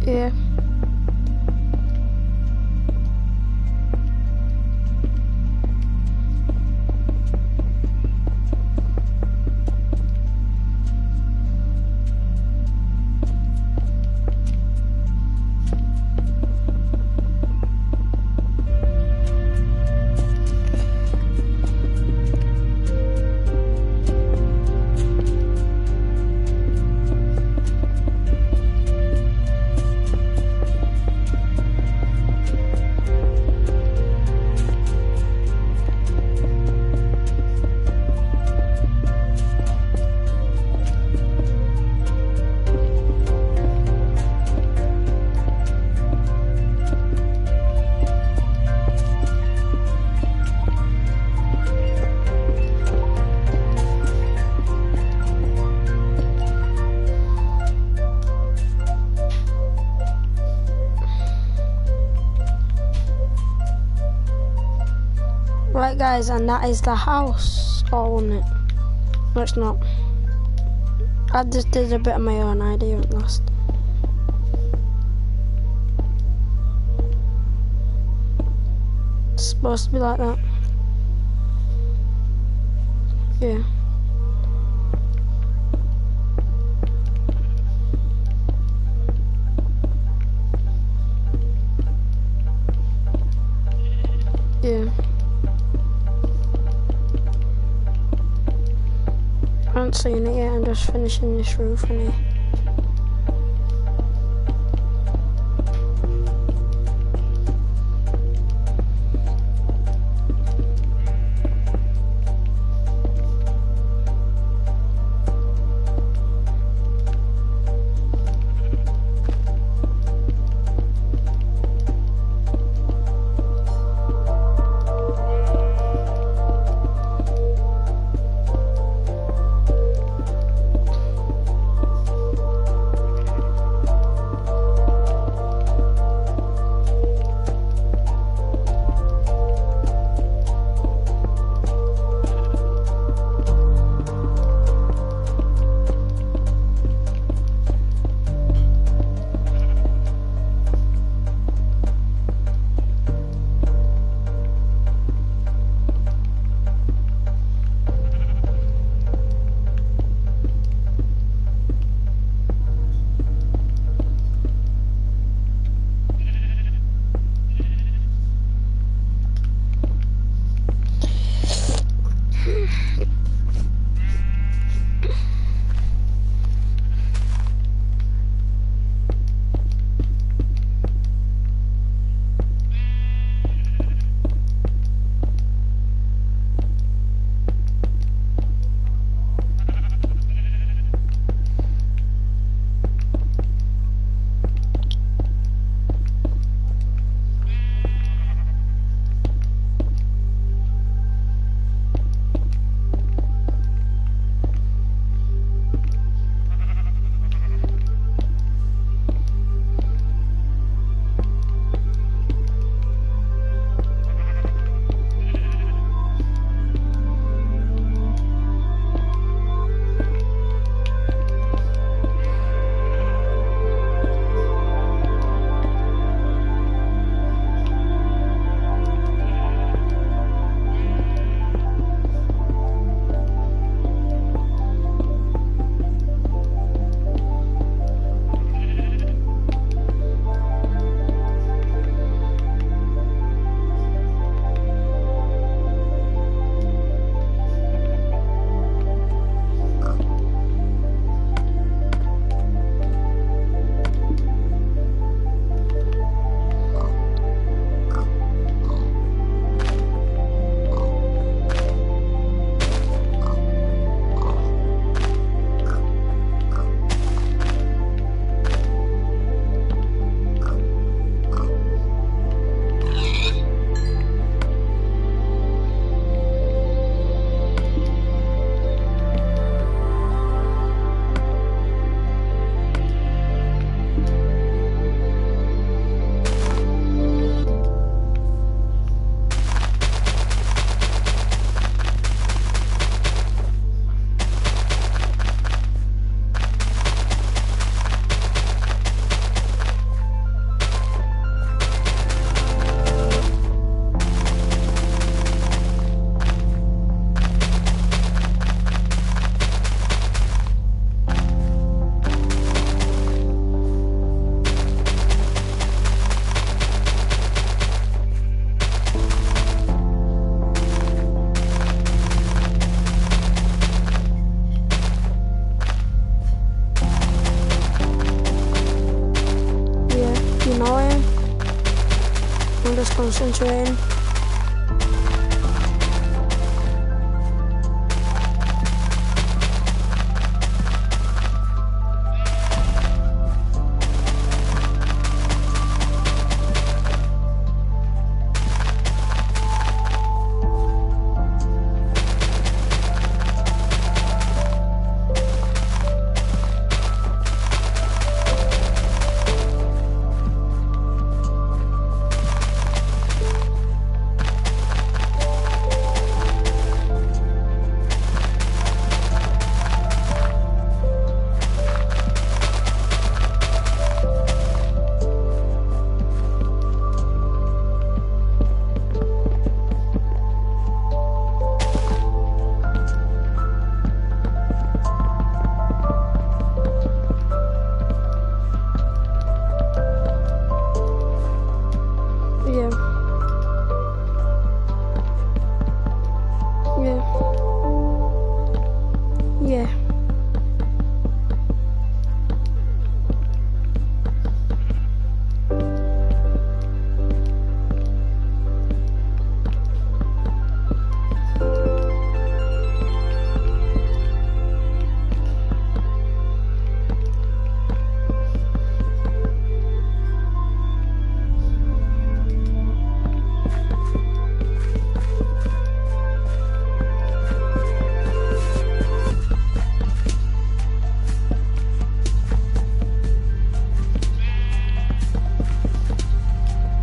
Yeah. Right guys, and that is the house, all on it. No, it's not. I just did a bit of my own idea at last. It's supposed to be like that. Yeah. Yeah. I haven't seen it yet, I'm just finishing this roof in here. I'm just concentrating.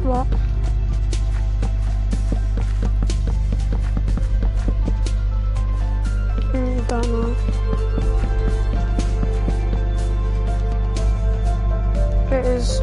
What? Don't know. It is.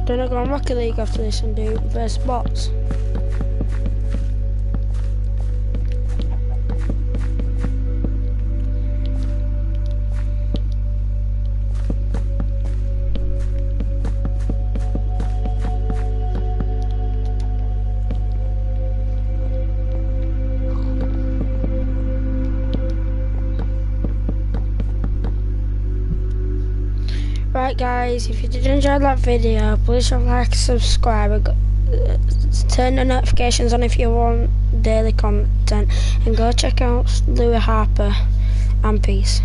Don't I go on Rocket League after this and do versus bots? Right guys, if you did enjoy that video, please like, subscribe, and turn the notifications on if you want daily content, and go check out Louie Harper, and peace.